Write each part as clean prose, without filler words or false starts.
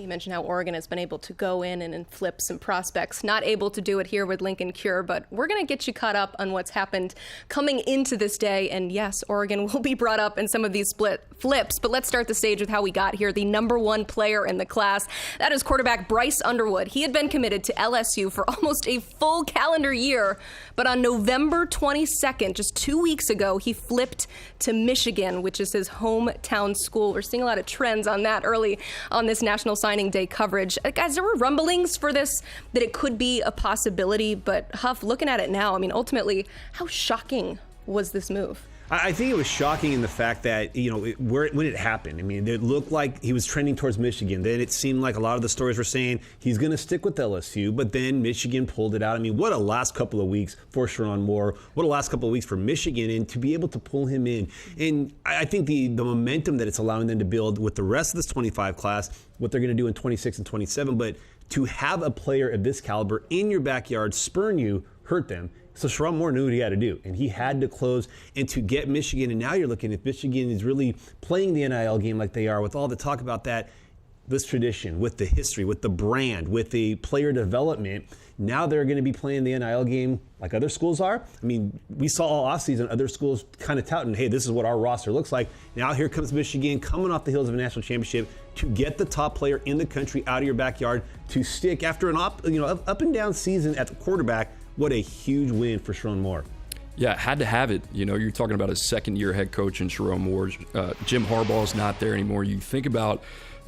You mentioned how Oregon has been able to go in and flip some prospects. Not able to do it here with Lincoln Cure, but we're going to get you caught up on what's happened coming into this day. And yes, Oregon will be brought up in some of these split flips. But let's start the stage with how we got here. The number one player in the class, that is quarterback Bryce Underwood. He had been committed to LSU for almost a full calendar year. But on November 22nd, just 2 weeks ago, he flipped to Michigan, which is his hometown school. We're seeing a lot of trends on that early on this National Signing Day coverage. Guys, there were rumblings for this, that it could be a possibility, but Huff, looking at it now, I mean, ultimately, how shocking was this move? I think it was shocking in the fact that, when it happened, I mean, it looked like he was trending towards Michigan. Then it seemed like a lot of the stories were saying he's going to stick with LSU, but then Michigan pulled it out. I mean, what a last couple of weeks for Sherrone Moore. What a last couple of weeks for Michigan, and to be able to pull him in. And I think the momentum that it's allowing them to build with the rest of this 25 class, what they're going to do in 26 and 27, but to have a player of this caliber in your backyard spurn you, hurt them. So Sherrone Moore knew what he had to do, and he had to close and to get Michigan. And now you're looking at Michigan is really playing the NIL game like they are, with all the talk about that, this tradition, with the history, with the brand, with the player development. Now they're going to be playing the NIL game like other schools are. I mean, we saw all offseason other schools kind of touting, hey, this is what our roster looks like. Now here comes Michigan coming off the heels of a national championship to get the top player in the country out of your backyard to stick after an up and down season at the quarterback. What a huge win for Sherrone Moore. Yeah, had to have it. You're talking about a second-year head coach in Sherrone Moore. Jim Harbaugh's not there anymore. You think about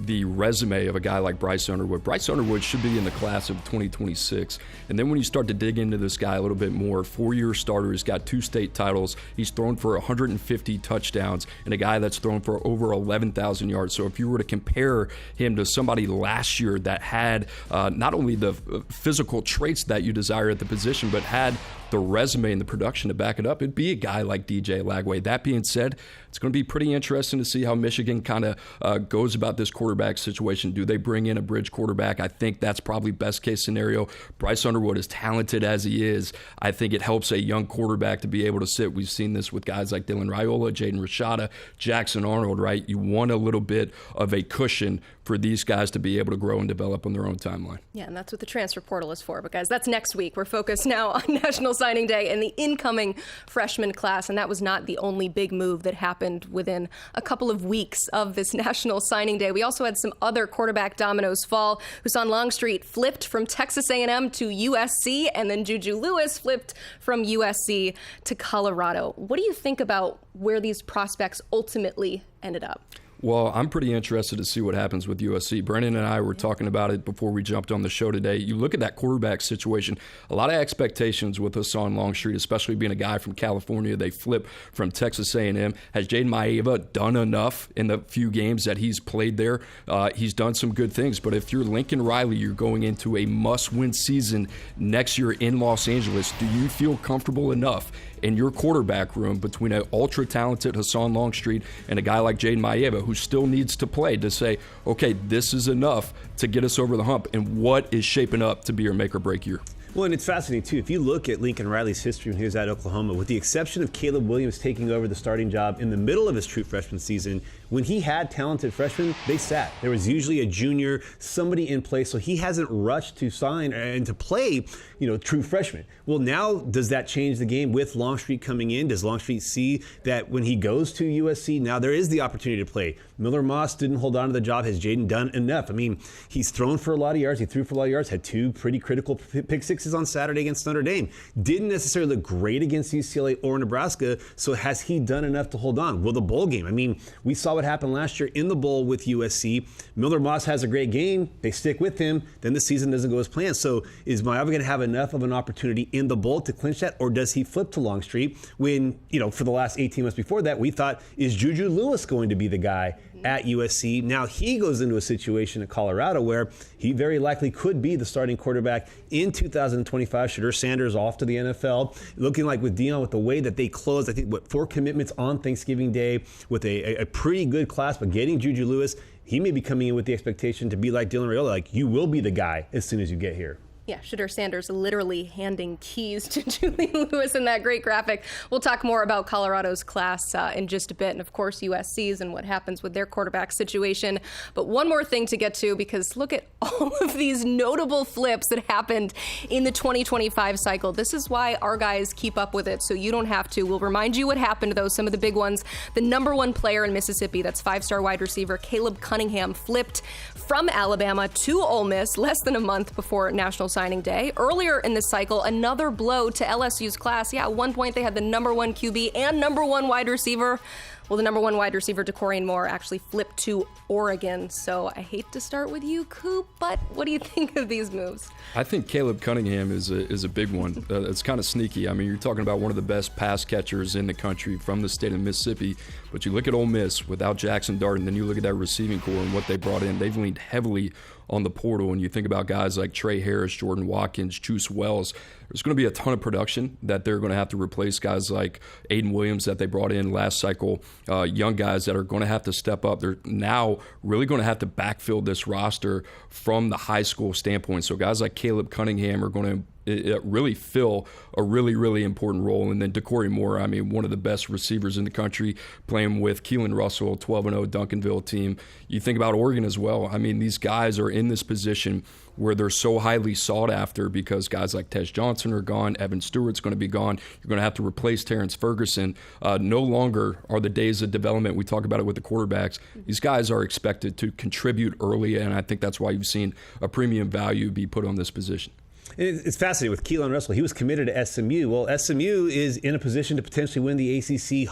the resume of a guy like Bryce Underwood. Bryce Underwood should be in the class of 2026. And then when you start to dig into this guy a little bit more, 4-year starter, he's got 2 state titles. He's thrown for 150 touchdowns, and a guy that's thrown for over 11,000 yards. So if you were to compare him to somebody last year that had not only the physical traits that you desire at the position, but had the resume and the production to back it up, it'd be a guy like DJ Lagway. That being said, it's going to be pretty interesting to see how Michigan kind of goes about this quarterback situation. Do they bring in a bridge quarterback? I think that's probably best case scenario. Bryce Underwood, as talented as he is, I think it helps a young quarterback to be able to sit. We've seen this with guys like Dylan Raiola, Jaden Rashada, Jackson Arnold, right? You want a little bit of a cushion for these guys to be able to grow and develop on their own timeline. Yeah, and that's what the transfer portal is for. But guys, that's next week. We're focused now on National Signing Day and the incoming freshman class. And that was not the only big move that happened within a couple of weeks of this National Signing Day. We also had some other quarterback dominoes fall. Husan Longstreet flipped from Texas A&M to USC, and then Juju Lewis flipped from USC to Colorado. What do you think about where these prospects ultimately ended up? Well, I'm pretty interested to see what happens with USC. Brennan and I were talking about it before we jumped on the show today. You look at that quarterback situation, a lot of expectations with Husan Longstreet, especially being a guy from California. They flip from Texas A&M. Has Jaden Maeva done enough in the few games that he's played there? He's done some good things, but if you're Lincoln Riley, you're going into a must-win season next year in Los Angeles. Do you feel comfortable enough in your quarterback room between an ultra-talented Husan Longstreet and a guy like Jaden Maeva, who still needs to play, to say, okay, this is enough to get us over the hump, and what is shaping up to be your make-or-break year? Well, and it's fascinating, too. If you look at Lincoln Riley's history when he was at Oklahoma, with the exception of Caleb Williams taking over the starting job in the middle of his true freshman season, when he had talented freshmen, they sat. There was usually a junior, somebody in place, so he hasn't rushed to sign and to play, true freshmen. Well, now, does that change the game with Longstreet coming in? Does Longstreet see that when he goes to USC, now there is the opportunity to play? Miller Moss didn't hold on to the job. Has Jaden done enough? I mean, he's thrown for a lot of yards. He threw for a lot of yards, had 2 pretty critical pick sixes on Saturday against Notre Dame. Didn't necessarily look great against UCLA or Nebraska, so has he done enough to hold on? Well, the bowl game, I mean, we saw what happened last year in the bowl with USC. Miller Moss has a great game. They stick with him. Then the season doesn't go as planned. So is Maeva going to have enough of an opportunity in the bowl to clinch that, or does he flip to Longstreet when, for the last 18 months before that, we thought, is Juju Lewis going to be the guy at USC? Now he goes into a situation at Colorado where he very likely could be the starting quarterback in 2025. Shedeur Sanders off to the NFL. Looking like with Deion, with the way that they closed, I think, 4 commitments on Thanksgiving Day with a pretty good class, but getting Juju Lewis, he may be coming in with the expectation to be like Dylan Raiola, like, you will be the guy as soon as you get here. Yeah, Shedeur Sanders literally handing keys to Julian Lewis in that great graphic. We'll talk more about Colorado's class in just a bit, and of course USC's and what happens with their quarterback situation. But one more thing to get to, because look at all of these notable flips that happened in the 2025 cycle. This is why our guys keep up with it, so you don't have to. We'll remind you what happened, though, some of the big ones. The number one player in Mississippi, that's five-star wide receiver Caleb Cunningham, flipped from Alabama to Ole Miss less than a month before National Signing Day. Earlier in this cycle, another blow to LSU's class. Yeah, at one point they had the number one QB and number one wide receiver. Well, the number one wide receiver, Decorian Moore, actually flipped to Oregon. So I hate to start with you, Coop, but what do you think of these moves? I think Caleb Cunningham is a big one. It's kind of sneaky. I mean, you're talking about one of the best pass catchers in the country from the state of Mississippi. But you look at Ole Miss without Jackson Dart, and then you look at that receiving core and what they brought in. They've leaned heavily on the portal, and you think about guys like Trey Harris, Jordan Watkins, Juice Wells. There's going to be a ton of production that they're going to have to replace guys like Aiden Williams that they brought in last cycle, young guys that are going to have to step up. They're now really going to have to backfill this roster from the high school standpoint. So guys like Caleb Cunningham are going to really fill a really, really important role. And then Decorian Moore, I mean, one of the best receivers in the country, playing with Keelan Russell, 12-0 Duncanville team. You think about Oregon as well. I mean, these guys are in this position where they're so highly sought after because guys like Tej Johnson are gone, Evan Stewart's going to be gone. You're going to have to replace Terrence Ferguson. No longer are the days of development. We talk about it with the quarterbacks. These guys are expected to contribute early, and I think that's why you've seen a premium value be put on this position. It's fascinating with Keelan Russell. He was committed to SMU. Well, SMU is in a position to potentially win the ACC,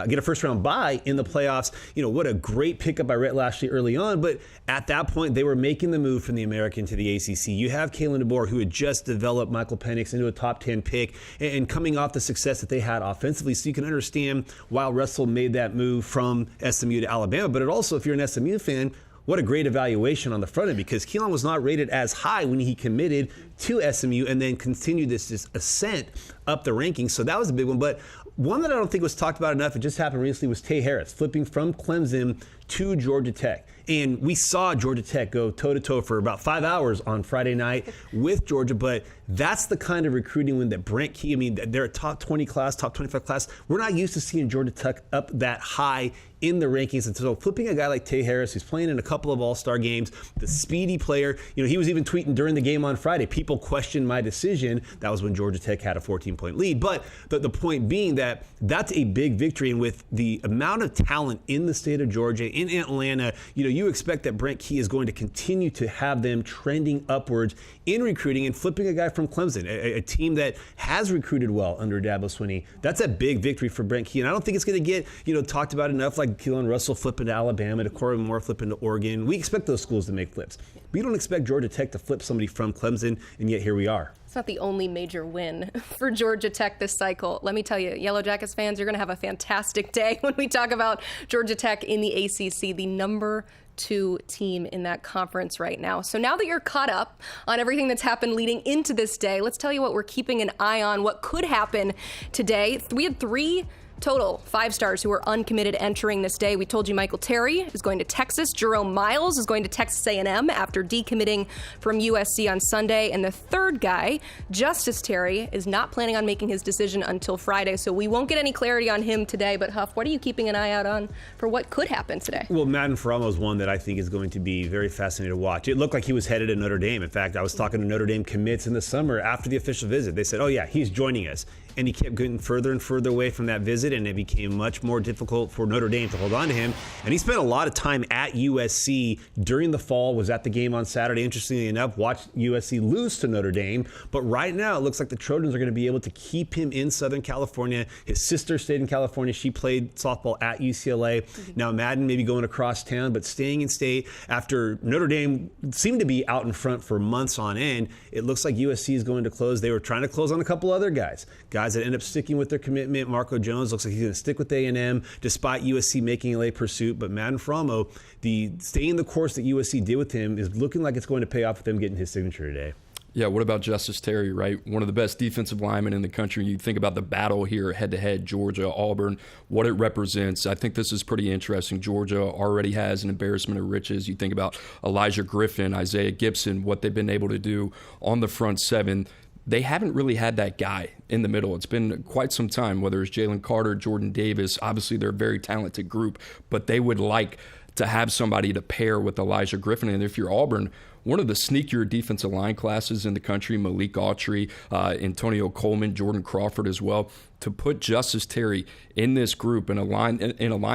get a first-round bye in the playoffs. You know, what a great pickup by Rhett Lashley early on. But at that point, they were making the move from the American to the ACC. You have Kalen DeBoer, who had just developed Michael Penix into a top 10 pick, and coming off the success that they had offensively. So you can understand why Russell made that move from SMU to Alabama. But it also, if you're an SMU fan, what a great evaluation on the front end, because Keelan was not rated as high when he committed to SMU and then continued this ascent up the rankings. So that was a big one. But one that I don't think was talked about enough, it just happened recently, was Tay Harris flipping from Clemson to Georgia Tech. And we saw Georgia Tech go toe-to-toe for about 5 hours on Friday night with Georgia, but that's the kind of recruiting win that Brent Key, I mean, they're a top 20 class, top 25 class. We're not used to seeing Georgia Tech up that high in the rankings. And so flipping a guy like Tay Harris, who's playing in a couple of all-star games, the speedy player, you know, he was even tweeting during the game on Friday, people questioned my decision. That was when Georgia Tech had a 14-point lead. But the point being that that's a big victory. And with the amount of talent in the state of Georgia, in Atlanta, you know, you expect that Brent Key is going to continue to have them trending upwards in recruiting, and flipping a guy from Clemson, a team that has recruited well under Dabo Swinney. That's a big victory for Brent Key. And I don't think it's going to get, you know, talked about enough, like Keelan Russell flipping to Alabama, Decorian Moore flipping to Oregon. We expect those schools to make flips. We don't expect Georgia Tech to flip somebody from Clemson, and yet here we are. It's not the only major win for Georgia Tech this cycle. Let me tell you, Yellow Jackets fans, you're going to have a fantastic day when we talk about Georgia Tech in the ACC, the number 2 team in that conference right now. So now that you're caught up on everything that's happened leading into this day, let's tell you what we're keeping an eye on, what could happen today. We had 3 total 5-stars who were uncommitted entering this day. We told you Michael Terry is going to Texas. Jerome Miles is going to Texas A&M after decommitting from USC on Sunday. And the third guy, Justice Terry, is not planning on making his decision until Friday. So we won't get any clarity on him today. But Huff, what are you keeping an eye out on for what could happen today? Well, Madden Ferramo is one that I think is going to be very fascinating to watch. It looked like he was headed to Notre Dame. In fact, I was talking to Notre Dame commits in the summer after the official visit. They said, oh yeah, he's joining us. And he kept getting further and further away from that visit, and it became much more difficult for Notre Dame to hold on to him. And he spent a lot of time at USC during the fall, was at the game on Saturday. Interestingly enough, watched USC lose to Notre Dame. But right now, it looks like the Trojans are going to be able to keep him in Southern California. His sister stayed in California. She played softball at UCLA. Now Madden may be going across town, but staying in state after Notre Dame seemed to be out in front for months on end. It looks like USC is going to close. They were trying to close on a couple other guys that end up sticking with their commitment. Marco Jones looks like he's going to stick with A&M despite USC making a late pursuit. But Madden Ferramo, the staying the course that USC did with him is looking like it's going to pay off with them getting his signature today. Yeah, what about Justice Terry, right? One of the best defensive linemen in the country. You think about the battle here head-to-head, Georgia, Auburn, what it represents. I think this is pretty interesting. Georgia already has an embarrassment of riches. You think about Elijah Griffin, Isaiah Gibson, what they've been able to do on the front seven. They haven't really had that guy in the middle. It's been quite some time, whether it's Jalen Carter, Jordan Davis. Obviously, they're a very talented group, but they would like to have somebody to pair with Elijah Griffin. And if you're Auburn, one of the sneakier defensive line classes in the country, Malik Autry, Antonio Coleman, Jordan Crawford as well, to put Justice Terry in this group in a line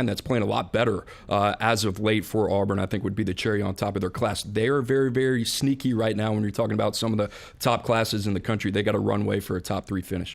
that's playing a lot better as of late for Auburn, I think would be the cherry on top of their class. They're very, very sneaky right now when you're talking about some of the top classes in the country. They got a runway for a top 3 finish.